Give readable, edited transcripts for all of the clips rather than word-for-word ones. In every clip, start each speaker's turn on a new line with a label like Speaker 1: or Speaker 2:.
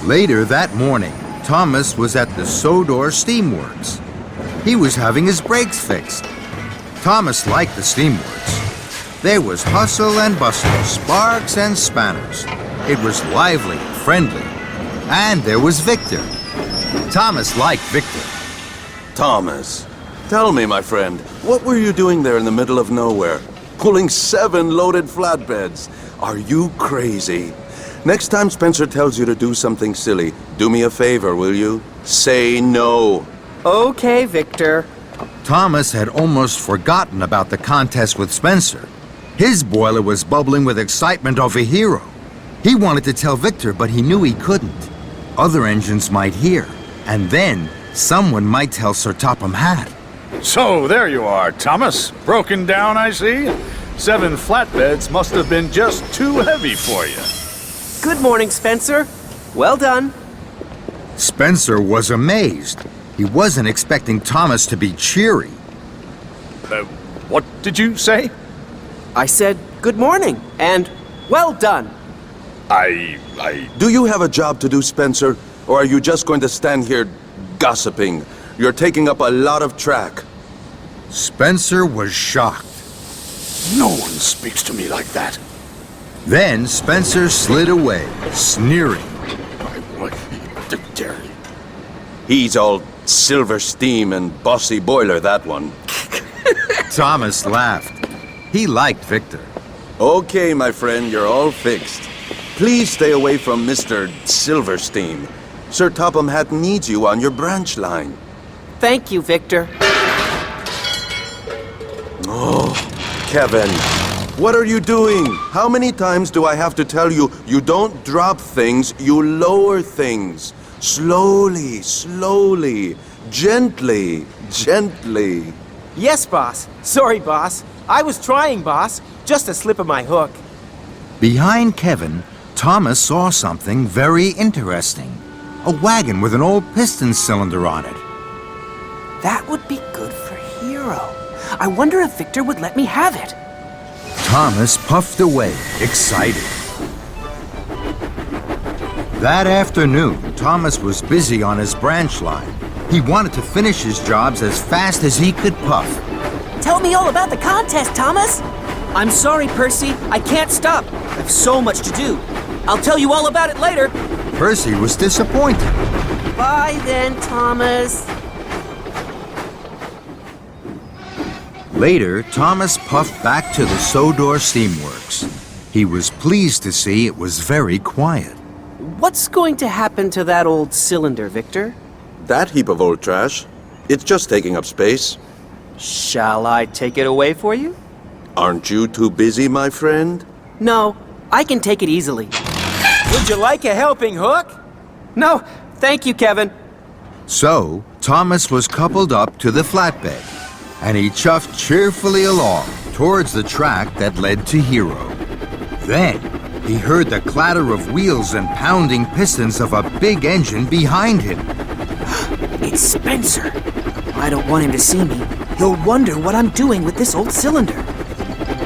Speaker 1: Later that morning, Thomas was at the Sodor Steamworks. He was having his brakes fixed. Thomas liked the steamworks. There was hustle and bustle, sparks and spanners. It was lively and friendly. And there was Victor. Thomas liked Victor.
Speaker 2: Thomas, tell me, my friend, what were you doing there in the middle of nowhere? Pulling 7 loaded flatbeds? Are you crazy? Next time Spencer tells you to do something silly, do me a favor, will you? Say no.
Speaker 3: Okay, Victor.
Speaker 1: Thomas had almost forgotten about the contest with Spencer. His boiler was bubbling with excitement over Hiro. He wanted to tell Victor, but he knew he couldn't. Other engines might hear, and then someone might tell Sir Topham Hatt.
Speaker 4: So, there you are, Thomas. Broken down, I see. 7 flatbeds must have been just too heavy for you.
Speaker 3: Good morning, Spencer. Well done.
Speaker 1: Spencer was amazed. He wasn't expecting Thomas to be cheery.
Speaker 4: What did you say?
Speaker 3: I said good morning and well done.
Speaker 2: Do you have a job to do, Spencer? Or are you just going to stand here gossiping? You're taking up a lot of track.
Speaker 1: Spencer was shocked.
Speaker 4: No one speaks to me like that.
Speaker 1: Then Spencer slid away, sneering.
Speaker 4: What dare you?
Speaker 2: He's all silver steam and bossy boiler, that one.
Speaker 1: Thomas laughed. He liked Victor.
Speaker 2: Okay, my friend, you're all fixed. Please stay away from Mr. Silverstein. Sir Topham Hatt needs you on your branch line.
Speaker 3: Thank you, Victor.
Speaker 2: Oh, Kevin, what are you doing? How many times do I have to tell you, you don't drop things, you lower things. Slowly, slowly, gently, gently.
Speaker 3: Yes, boss. Sorry, boss. I was trying, boss. Just a slip of my hook.
Speaker 1: Behind Kevin, Thomas saw something very interesting. A wagon with an old piston cylinder on it.
Speaker 3: That would be good for Hiro. I wonder if Victor would let me have it.
Speaker 1: Thomas puffed away, excited. That afternoon, Thomas was busy on his branch line. He wanted to finish his jobs as fast as he could puff.
Speaker 3: Tell me all about the contest, Thomas. I'm sorry, Percy. I can't stop. I've so much to do. I'll tell you all about it later.
Speaker 1: Percy was disappointed.
Speaker 3: Bye then, Thomas.
Speaker 1: Later, Thomas puffed back to the Sodor Steamworks. He was pleased to see it was very quiet.
Speaker 3: What's going to happen to that old cylinder, Victor?
Speaker 2: That heap of old trash, it's just taking up space.
Speaker 3: Shall I take it away for you?
Speaker 2: Aren't you too busy, my friend?
Speaker 3: No, I can take it easily. Would you like a helping hook? No, thank you, Kevin.
Speaker 1: So, Thomas was coupled up to the flatbed, and he chuffed cheerfully along towards the track that led to Hiro. Then, he heard the clatter of wheels and pounding pistons of a big engine behind him.
Speaker 3: It's Spencer. I don't want him to see me. He'll wonder what I'm doing with this old cylinder.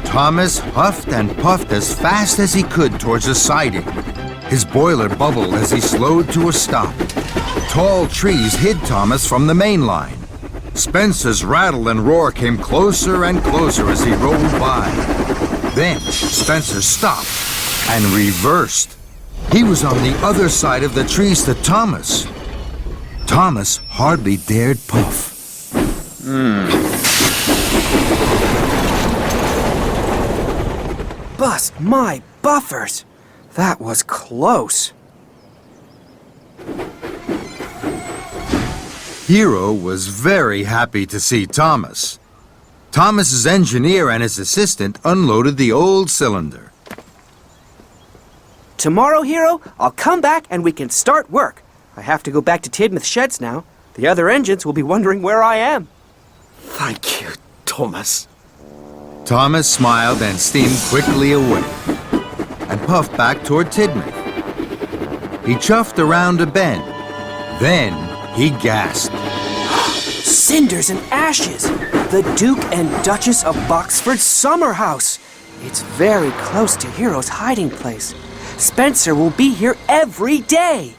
Speaker 1: Thomas huffed and puffed as fast as he could towards the siding. His boiler bubbled as he slowed to a stop. Tall trees hid Thomas from the main line. Spencer's rattle and roar came closer and closer as he rolled by. Then Spencer stopped and reversed. He was on the other side of the trees to Thomas. Thomas hardly dared puff.
Speaker 3: Bust my buffers! That was close.
Speaker 1: Hiro was very happy to see Thomas. Thomas's engineer and his assistant unloaded the old cylinder.
Speaker 3: Tomorrow, Hiro, I'll come back and we can start work. I have to go back to Tidmouth Sheds now. The other engines will be wondering where I am.
Speaker 2: Thank you, Thomas.
Speaker 1: Thomas smiled and steamed quickly away and puffed back toward Tidmouth. He chuffed around a bend. Then he gasped.
Speaker 3: Cinders and ashes! The Duke and Duchess of Boxford's summer house! It's very close to Hiro's hiding place. Spencer will be here every day.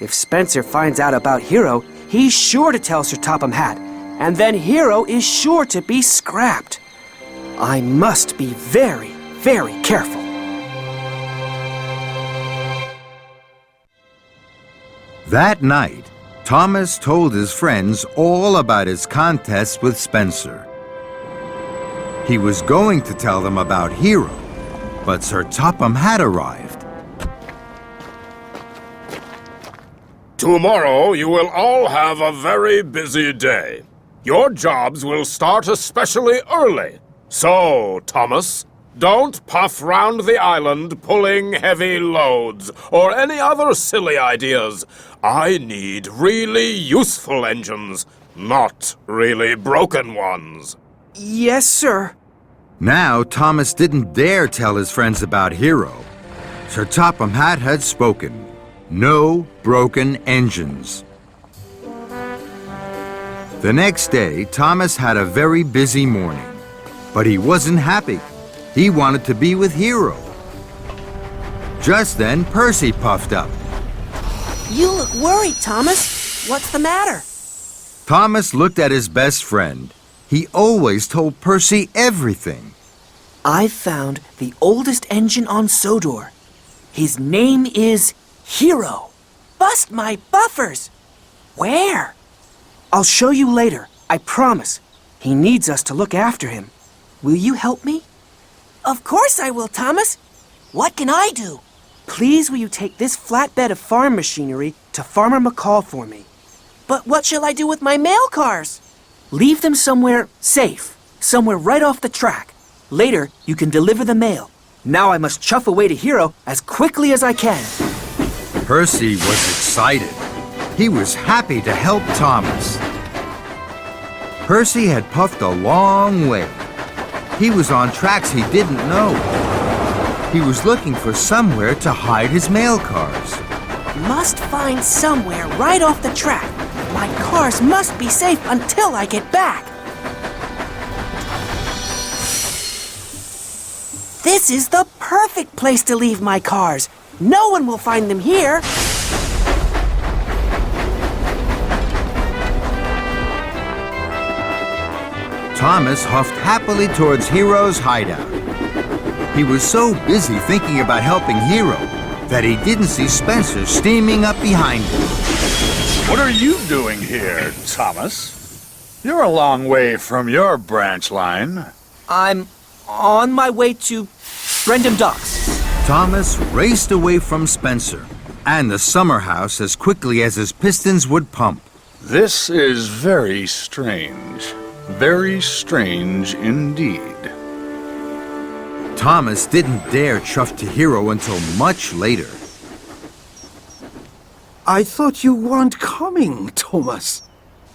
Speaker 3: If Spencer finds out about Hiro, he's sure to tell Sir Topham Hatt, and then Hiro is sure to be scrapped. I must be very, very careful.
Speaker 1: That night, Thomas told his friends all about his contest with Spencer. He was going to tell them about Hiro, but Sir Topham Hatt arrived.
Speaker 5: Tomorrow you will all have a very busy day. Your jobs will start especially early. So, Thomas, don't puff round the island pulling heavy loads or any other silly ideas. I need really useful engines, not really broken ones.
Speaker 3: Yes, sir.
Speaker 1: Now, Thomas didn't dare tell his friends about Hiro. Sir Topham Hatt had spoken. No broken engines. The next day, Thomas had a very busy morning. But he wasn't happy. He wanted to be with Hiro. Just then, Percy puffed up.
Speaker 3: You look worried, Thomas. What's the matter?
Speaker 1: Thomas looked at his best friend. He always told Percy everything.
Speaker 3: I've found the oldest engine on Sodor. His name is Hiro. Bust my buffers! Where? I'll show you later, I promise. He needs us to look after him. Will you help me? Of course I will, Thomas. What can I do? Please will you take this flatbed of farm machinery to Farmer McCall for me? But what shall I do with my mail cars? Leave them somewhere safe, somewhere right off the track. Later, you can deliver the mail. Now I must chuff away to Hiro as quickly as I can.
Speaker 1: Percy was excited. He was happy to help Thomas. Percy had puffed a long way. He was on tracks he didn't know. He was looking for somewhere to hide his mail cars.
Speaker 3: Must find somewhere right off the track. My cars must be safe until I get back. This is the perfect place to leave my cars. No one will find them here.
Speaker 1: Thomas huffed happily towards Hiro's hideout. He was so busy thinking about helping Hiro that he didn't see Spencer steaming up behind him.
Speaker 4: What are you doing here, Thomas? You're a long way from your branch line.
Speaker 3: I'm on my way to Brendam Docks.
Speaker 1: Thomas raced away from Spencer and the summer house as quickly as his pistons would pump.
Speaker 4: This is very strange. Very strange indeed.
Speaker 1: Thomas didn't dare chuff to Hiro until much later.
Speaker 6: I thought you weren't coming, Thomas.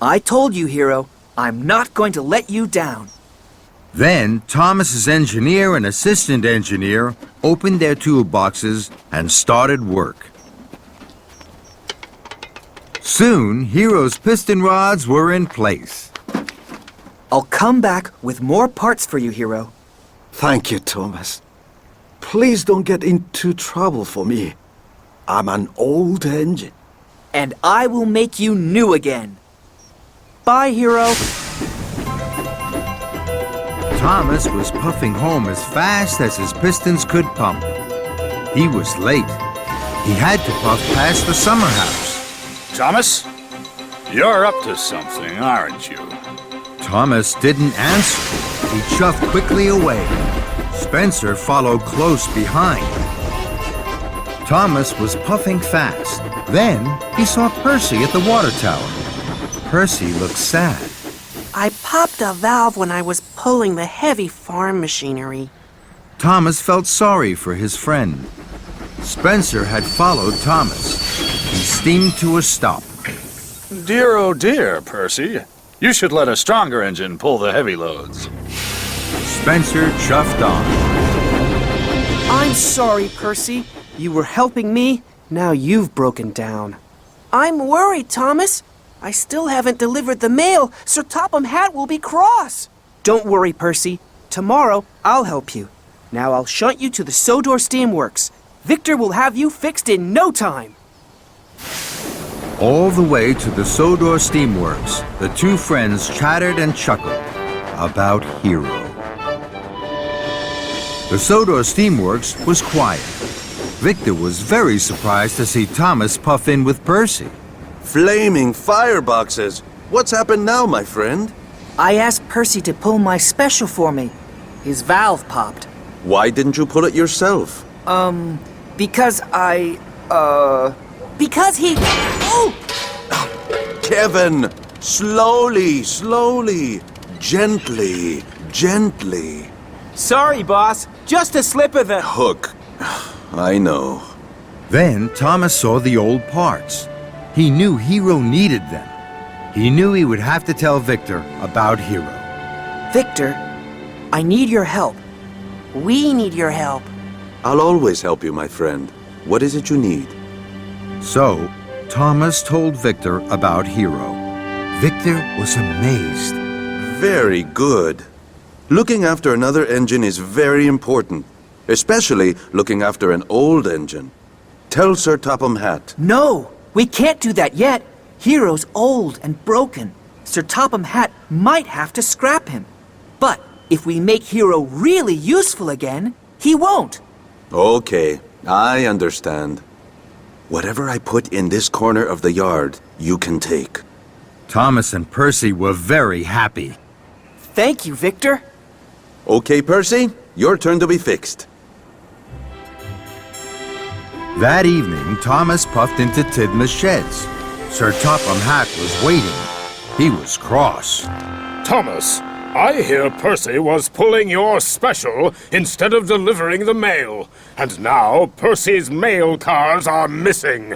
Speaker 3: I told you, Hiro, I'm not going to let you down.
Speaker 1: Then Thomas's engineer and assistant engineer opened their toolboxes and started work. Soon, Hiro's piston rods were in place.
Speaker 3: I'll come back with more parts for you, Hiro.
Speaker 6: Thank you, Thomas. Please don't get into trouble for me. I'm an old engine.
Speaker 3: And I will make you new again. Bye, Hiro.
Speaker 1: Thomas was puffing home as fast as his pistons could pump. He was late. He had to puff past the summer house.
Speaker 4: Thomas, you're up to something, aren't you?
Speaker 1: Thomas didn't answer. He chuffed quickly away. Spencer followed close behind. Thomas was puffing fast. Then he saw Percy at the water tower. Percy looked sad.
Speaker 3: I popped a valve when I was pulling the heavy farm machinery.
Speaker 1: Thomas felt sorry for his friend. Spencer had followed Thomas. He steamed to a stop.
Speaker 4: Dear, oh dear, Percy. You should let a stronger engine pull the heavy loads.
Speaker 1: Spencer chuffed on.
Speaker 3: I'm sorry, Percy. You were helping me. Now you've broken down. I'm worried, Thomas. I still haven't delivered the mail. Sir Topham Hatt will be cross. Don't worry, Percy. Tomorrow, I'll help you. Now I'll shunt you to the Sodor Steamworks. Victor will have you fixed in no time.
Speaker 1: All the way to the Sodor Steamworks, the two friends chattered and chuckled about Hiro. The Sodor Steamworks was quiet. Victor was very surprised to see Thomas puff in with Percy.
Speaker 2: Flaming fireboxes! What's happened now, my friend?
Speaker 3: I asked Percy to pull my special for me. His valve popped.
Speaker 2: Why didn't you pull it yourself?
Speaker 3: Because Because he... Oh!
Speaker 2: Kevin! Slowly, slowly. Gently, gently.
Speaker 7: Sorry, boss. Just a slip of the...
Speaker 2: Hook. I know.
Speaker 1: Then Thomas saw the old parts. He knew Hiro needed them. He knew he would have to tell Victor about Hiro.
Speaker 3: Victor, I need your help. We need your help.
Speaker 2: I'll always help you, my friend. What is it you need?
Speaker 1: So, Thomas told Victor about Hiro. Victor was amazed.
Speaker 2: Very good. Looking after another engine is very important, especially looking after an old engine. Tell Sir Topham Hatt.
Speaker 3: No, we can't do that yet. Hiro's old and broken. Sir Topham Hatt might have to scrap him. But if we make Hiro really useful again, he won't.
Speaker 2: Okay, I understand. Whatever I put in this corner of the yard, you can take.
Speaker 1: Thomas and Percy were very happy.
Speaker 3: Thank you, Victor.
Speaker 2: Okay, Percy, your turn to be fixed.
Speaker 1: That evening, Thomas puffed into Tidmouth's sheds. Sir Topham Hatt was waiting. He was cross.
Speaker 5: Thomas, I hear Percy was pulling your special instead of delivering the mail. And now Percy's mail cars are missing.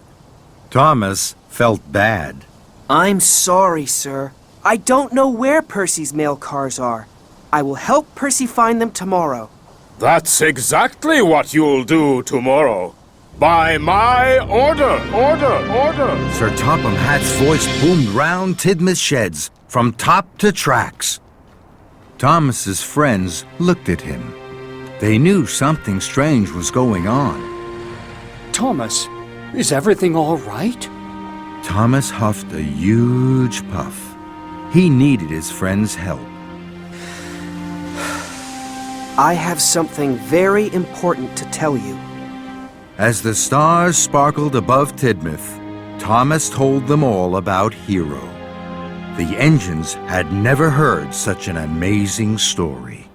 Speaker 1: Thomas felt bad.
Speaker 3: I'm sorry, sir. I don't know where Percy's mail cars are. I will help Percy find them tomorrow.
Speaker 5: That's exactly what you'll do tomorrow. By my order!
Speaker 1: Sir Topham Hatt's voice boomed round Tidmouth's sheds, from top to tracks. Thomas's friends looked at him. They knew something strange was going on.
Speaker 8: Thomas, is everything all right?
Speaker 1: Thomas huffed a huge puff. He needed his friend's help.
Speaker 3: I have something very important to tell you.
Speaker 1: As the stars sparkled above Tidmouth, Thomas told them all about Hiro. The engines had never heard such an amazing story.